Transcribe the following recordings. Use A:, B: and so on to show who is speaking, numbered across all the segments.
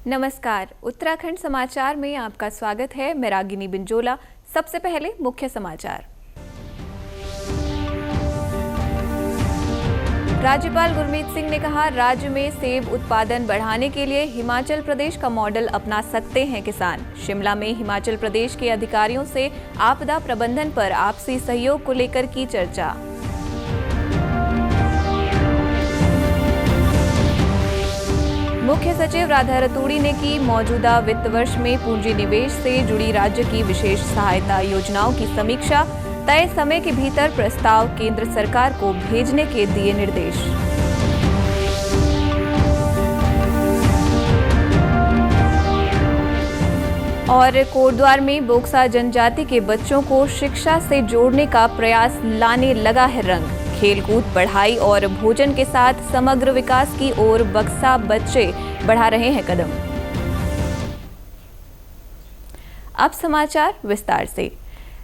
A: नमस्कार, उत्तराखंड समाचार में आपका स्वागत है। मैं रागिनी बिंजोला। सबसे पहले मुख्य समाचार। राज्यपाल गुरमीत सिंह ने कहा, राज्य में सेब उत्पादन बढ़ाने के लिए हिमाचल प्रदेश का मॉडल अपना सकते हैं किसान। शिमला में हिमाचल प्रदेश के अधिकारियों से आपदा प्रबंधन पर आपसी सहयोग को लेकर की चर्चा। मुख्य सचिव राधा रतूड़ी ने की मौजूदा वित्त वर्ष में पूंजी निवेश से जुड़ी राज्य की विशेष सहायता योजनाओं की समीक्षा। तय समय के भीतर प्रस्ताव केंद्र सरकार को भेजने के दिए निर्देश। और कोटद्वार में बोक्सा जनजाति के बच्चों को शिक्षा से जोड़ने का प्रयास लाने लगा है रंग। खेलकूद, पढ़ाई और भोजन के साथ समग्र विकास की ओर बक्सा बच्चे बढ़ा रहे हैं कदम। अब समाचार विस्तार से।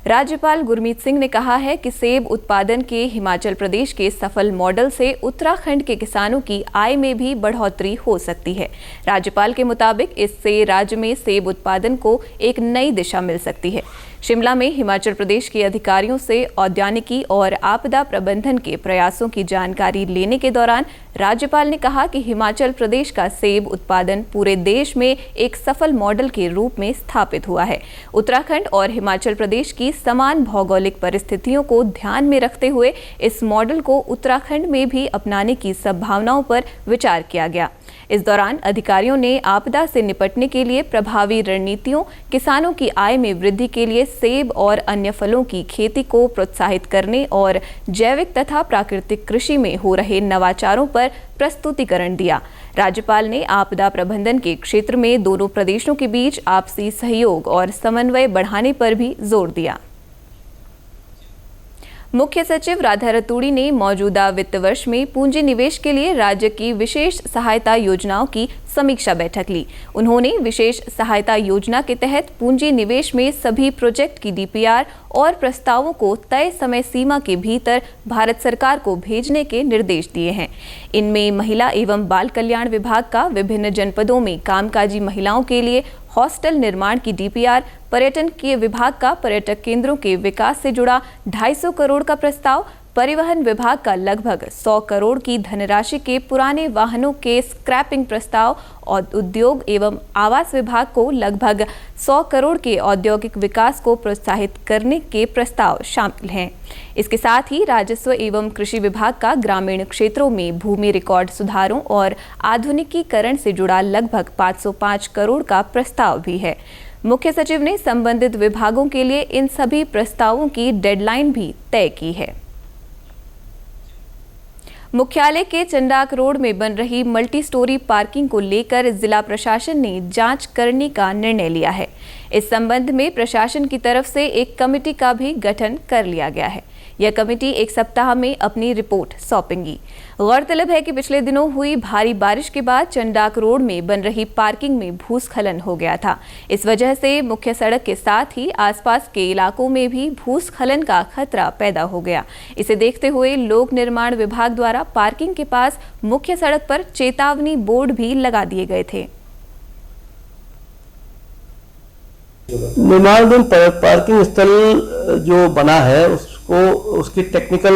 A: राज्यपाल गुरमीत सिंह ने कहा है कि सेब उत्पादन के हिमाचल प्रदेश के सफल मॉडल से उत्तराखंड के किसानों की आय में भी बढ़ोतरी हो सकती है। राज्यपाल के मुताबिक इससे राज्य में सेब उत्पादन को एक नई दिशा मिल सकती है। शिमला में हिमाचल प्रदेश के अधिकारियों से औद्यानिकी और आपदा प्रबंधन के प्रयासों की जानकारी लेने के दौरान राज्यपाल ने कहा कि हिमाचल प्रदेश का सेब उत्पादन पूरे देश में एक सफल मॉडल के रूप में स्थापित हुआ है। उत्तराखंड और हिमाचल प्रदेश की समान भौगोलिक परिस्थितियों को ध्यान में रखते हुए इस मॉडल को उत्तराखंड में भी अपनाने की संभावनाओं पर विचार किया गया। इस दौरान अधिकारियों ने आपदा से निपटने के लिए प्रभावी रणनीतियों, किसानों की आय में वृद्धि के लिए सेब और अन्य फलों की खेती को प्रोत्साहित करने और जैविक तथा प्राकृतिक कृषि में हो रहे नवाचारों पर प्रस्तुतिकरण दिया। राज्यपाल ने आपदा प्रबंधन के क्षेत्र में दोनों प्रदेशों के बीच आपसी सहयोग और समन्वय बढ़ाने पर भी जोर दिया। मुख्य सचिव राधा रतूड़ी ने मौजूदा वित्त वर्ष में पूंजी निवेश के लिए राज्य की विशेष सहायता योजनाओं की समीक्षा बैठक ली। उन्होंने विशेष सहायता योजना के तहत पूंजी निवेश में सभी प्रोजेक्ट की डीपीआर और प्रस्तावों को तय समय सीमा के भीतर भारत सरकार को भेजने के निर्देश दिए हैं। इनमें महिला एवं बाल कल्याण विभाग का विभिन्न जनपदों में कामकाजी महिलाओं के लिए हॉस्टल निर्माण की डीपीआर, पर्यटन के विभाग का पर्यटक केंद्रों के विकास से जुड़ा 250 करोड़ का प्रस्ताव, परिवहन विभाग का लगभग 100 करोड़ की धनराशि के पुराने वाहनों के स्क्रैपिंग प्रस्ताव और उद्योग एवं आवास विभाग को लगभग 100 करोड़ के औद्योगिक विकास को प्रोत्साहित करने के प्रस्ताव शामिल हैं। इसके साथ ही राजस्व एवं कृषि विभाग का ग्रामीण क्षेत्रों में भूमि रिकॉर्ड सुधारों और आधुनिकीकरण से जुड़ा लगभग 505 करोड़ का प्रस्ताव भी है। मुख्य सचिव ने संबंधित विभागों के लिए इन सभी प्रस्तावों की डेडलाइन भी तय की है। मुख्यालय के चंडाक रोड में बन रही मल्टी स्टोरी पार्किंग को लेकर जिला प्रशासन ने जांच करने का निर्णय लिया है। इस संबंध में प्रशासन की तरफ से एक कमेटी का भी गठन कर लिया गया है। यह कमेटी 1 सप्ताह में अपनी रिपोर्ट सौंपेगी। गौरतलब है कि पिछले दिनों हुई भारी बारिश के बाद चंडाक रोड में बन रही पार्किंग में भूस्खलन हो गया था। इस वजह से मुख्य सड़क के साथ ही आसपास के इलाकों में भी भूस्खलन का खतरा पैदा हो गया। इसे देखते हुए लोक निर्माण विभाग द्वारा पार्किंग के पास मुख्य सड़क पर चेतावनी बोर्ड भी लगा दिए गए थे।
B: निर्माणाधीन पार्किंग स्थल जो बना है उसकी टेक्निकल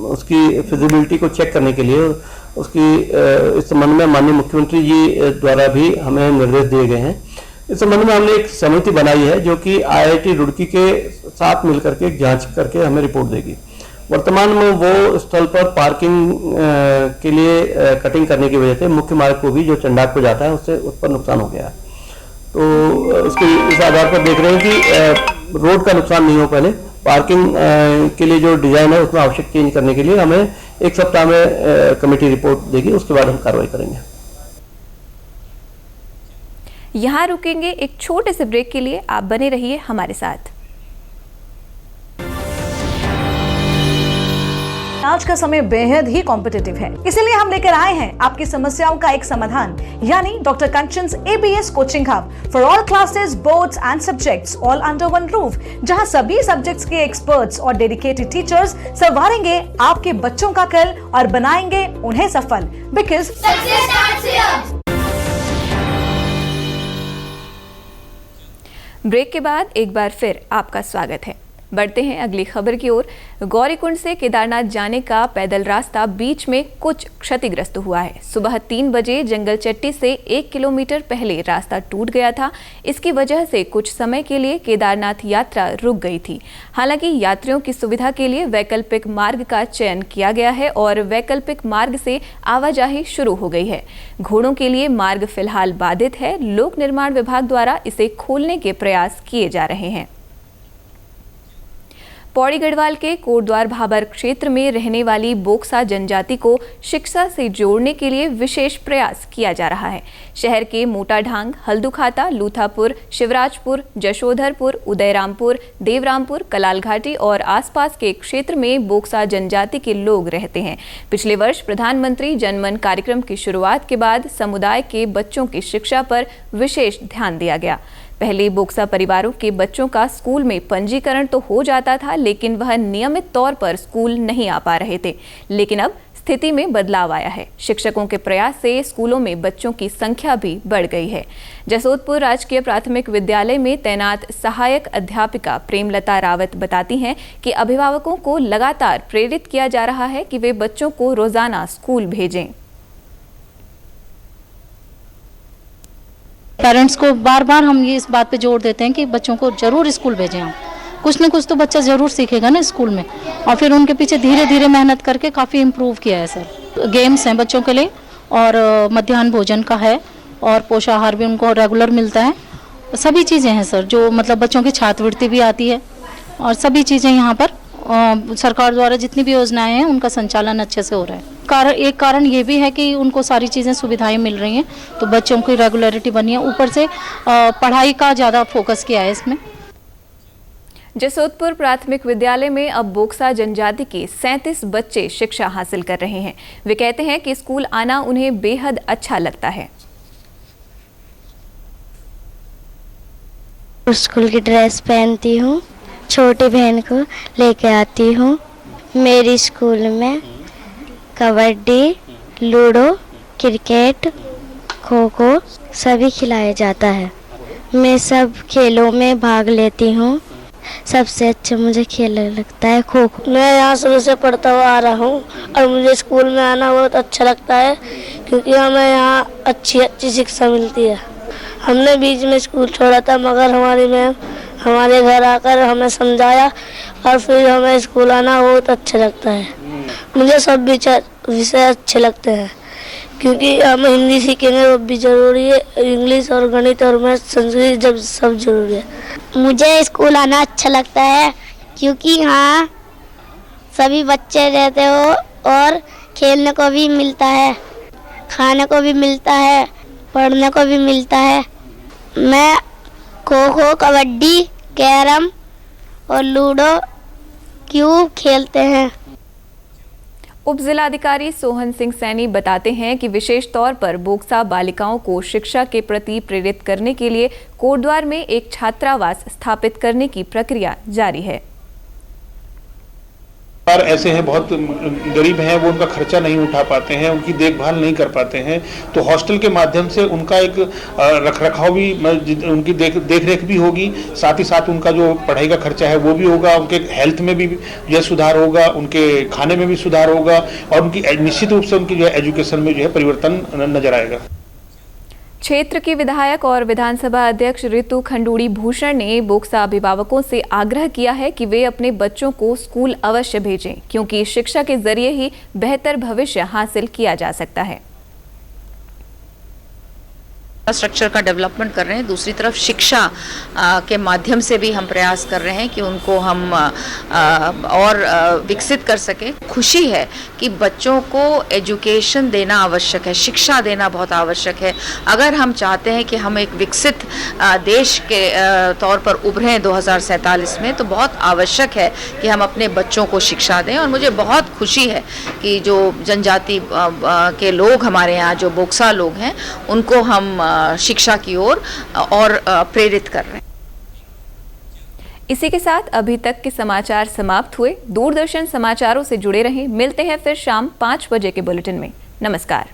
B: उसकी फिजिबिलिटी को चेक करने के लिए उसकी इस संबंध में माननीय मुख्यमंत्री जी द्वारा भी हमें निर्देश दिए गए हैं। इस संबंध में हमने एक समिति बनाई है जो कि IIT रुड़की के साथ मिलकर के जांच करके हमें रिपोर्ट देगी। वर्तमान में वो स्थल पर पार्किंग के लिए कटिंग करने की वजह से मुख्य मार्ग को भी जो चंडाक को जाता है उससे उस पर नुकसान हो गया है। तो इस आधार पर देख रहे हैं कि रोड का नुकसान नहीं हो, पहले पार्किंग के लिए जो डिजाइन है उसमें आवश्यक चेंज करने के लिए हमें 1 सप्ताह में कमेटी रिपोर्ट देगी, उसके बाद हम कार्रवाई करेंगे।
A: यहाँ रुकेंगे एक छोटे से ब्रेक के लिए, आप बने रहिए हमारे साथ।
C: आज का समय बेहद ही कॉम्पिटिटिव है, इसीलिए हम लेकर आए हैं आपकी समस्याओं का एक समाधान, यानी doctor Kanchan's ABS coaching hub for all classes, boards and subjects, all under one roof, जहां सभी सब्जेक्ट्स के एक्सपर्ट्स और डेडिकेटेड टीचर्स संवारेंगे आपके बच्चों का कल और बनाएंगे उन्हें सफल, because success starts here.
A: Break के बाद एक बार फिर आपका स्वागत है। बढ़ते हैं अगली खबर की ओर। गौरीकुंड से केदारनाथ जाने का पैदल रास्ता बीच में कुछ क्षतिग्रस्त हुआ है। सुबह 3 बजे जंगल चट्टी से 1 किलोमीटर पहले रास्ता टूट गया था। इसकी वजह से कुछ समय के लिए केदारनाथ यात्रा रुक गई थी। हालांकि यात्रियों की सुविधा के लिए वैकल्पिक मार्ग का चयन किया गया है और वैकल्पिक मार्ग से आवाजाही शुरू हो गई है। घोड़ों के लिए मार्ग फिलहाल बाधित है। लोक निर्माण विभाग द्वारा इसे खोलने के प्रयास किए जा रहे हैं। पौड़ी गढ़वाल के कोटद्वार भाबर क्षेत्र में रहने वाली बोक्सा जनजाति को शिक्षा से जोड़ने के लिए विशेष प्रयास किया जा रहा है। शहर के मोटाढांग, हल्दुखाता, लूथापुर, शिवराजपुर, जशोधरपुर, उदयरामपुर, देवरामपुर, कलाल घाटी और आसपास के क्षेत्र में बोक्सा जनजाति के लोग रहते हैं। पिछले वर्ष प्रधानमंत्री जनमन कार्यक्रम की शुरुआत के बाद समुदाय के बच्चों की शिक्षा पर विशेष ध्यान दिया गया। पहले बोक्सा परिवारों के बच्चों का स्कूल में पंजीकरण तो हो जाता था, लेकिन वह नियमित तौर पर स्कूल नहीं आ पा रहे थे। लेकिन अब स्थिति में बदलाव आया है। शिक्षकों के प्रयास से स्कूलों में बच्चों की संख्या भी बढ़ गई है। जसोदपुर राजकीय प्राथमिक विद्यालय में तैनात सहायक अध्यापिका प्रेमलता रावत बताती हैं कि अभिभावकों को लगातार प्रेरित किया जा रहा है कि वे बच्चों को रोजाना स्कूल भेजें।
D: पेरेंट्स को बार बार हम ये इस बात पे जोर देते हैं कि बच्चों को जरूर स्कूल भेजें। हम कुछ न कुछ तो बच्चा जरूर सीखेगा ना स्कूल में, और फिर उनके पीछे धीरे धीरे मेहनत करके काफ़ी इम्प्रूव किया है सर। गेम्स हैं बच्चों के लिए और मध्याह्न भोजन का है और पोषाहार भी उनको रेगुलर मिलता है। सभी चीज़ें हैं सर, जो मतलब बच्चों की छात्रवृत्ति भी आती है और सभी चीज़ें यहाँ पर सरकार द्वारा जितनी भी योजनाएं हैं उनका संचालन अच्छे से हो रहा है। एक कारण ये भी है कि उनको सारी चीज़ें सुविधाएं मिल रही हैं, तो बच्चों की रेगुलरिटी बनी है। ऊपर से पढ़ाई का ज़्यादा फोकस किया है इसमें।
A: जसोदपुर प्राथमिक विद्यालय में अब बोक्सा जनजाति के 37 बच्चे शिक्षा हासिल कर रहे हैं। वे कहते हैं कि स्कूल आना उन्हें बेहद अच्छा लगता है।
E: स्कूल की ड्रेस पहनती हूँ, छोटी बहन को लेके आती हूँ। मेरी स्कूल में कबड्डी, लूडो, क्रिकेट, खो खो सभी खिलाया जाता है। मैं सब खेलों में भाग लेती हूँ। सबसे अच्छा मुझे खेल लगता है खो खो। मैं यहाँ शुरू से पढ़ता हुआ आ रहा हूँ और मुझे स्कूल में आना बहुत अच्छा लगता है, क्योंकि हमें यहाँ अच्छी शिक्षा मिलती है। हमने बीच में स्कूल छोड़ा था, मगर हमारी मैम हमारे घर आकर हमें समझाया और फिर हमें स्कूल आना बहुत अच्छा लगता है। मुझे सब विषय अच्छे लगते हैं, क्योंकि हम हिंदी सीखेंगे वो भी जरूरी है, इंग्लिश और गणित और मैथ, संस्कृत जब सब जरूरी है। मुझे स्कूल आना अच्छा लगता है, क्योंकि यहाँ सभी बच्चे रहते हो और खेलने को भी मिलता है, खाने को भी मिलता है, पढ़ने को भी मिलता है। मैं खो खो, कबड्डी, कैरम और लूडो क्यूब खेलते हैं।
A: उप जिलाधिकारी सोहन सिंह सैनी बताते हैं कि विशेष तौर पर बोक्सा बालिकाओं को शिक्षा के प्रति प्रेरित करने के लिए कोटद्वार में एक छात्रावास स्थापित करने की प्रक्रिया जारी है।
F: और ऐसे हैं, बहुत गरीब हैं, वो उनका खर्चा नहीं उठा पाते हैं, उनकी देखभाल नहीं कर पाते हैं, तो हॉस्टल के माध्यम से उनका एक रखरखाव भी, उनकी देख रेख भी होगी, साथ ही साथ उनका जो पढ़ाई का खर्चा है वो भी होगा, उनके हेल्थ में भी जो है सुधार होगा, उनके खाने में भी सुधार होगा और उनकी निश्चित रूप से उनकी जो है एजुकेशन में जो है परिवर्तन नजर आएगा।
A: क्षेत्र की विधायक और विधानसभा अध्यक्ष ऋतु खंडूड़ी भूषण ने बोक्सा अभिभावकों से आग्रह किया है कि वे अपने बच्चों को स्कूल अवश्य भेजें, क्योंकि शिक्षा के जरिए ही बेहतर भविष्य हासिल किया जा सकता है।
G: स्ट्रक्चर का डेवलपमेंट कर रहे हैं, दूसरी तरफ शिक्षा के माध्यम से भी हम प्रयास कर रहे हैं कि उनको हम और विकसित कर सकें। खुशी है कि बच्चों को एजुकेशन देना आवश्यक है, शिक्षा देना बहुत आवश्यक है। अगर हम चाहते हैं कि हम एक विकसित देश के तौर पर उभरें 2047 में, तो बहुत आवश्यक है कि हम अपने बच्चों को शिक्षा दें। और मुझे बहुत खुशी है कि जो जनजाति के लोग हमारे यहाँ, जो बोक्सा लोग हैं, उनको हम शिक्षा की ओर और प्रेरित कर रहे हैं।
A: इसी के साथ अभी तक के समाचार समाप्त हुए। दूरदर्शन समाचारों से जुड़े रहें। मिलते हैं फिर शाम 5 बजे के बुलेटिन में। नमस्कार।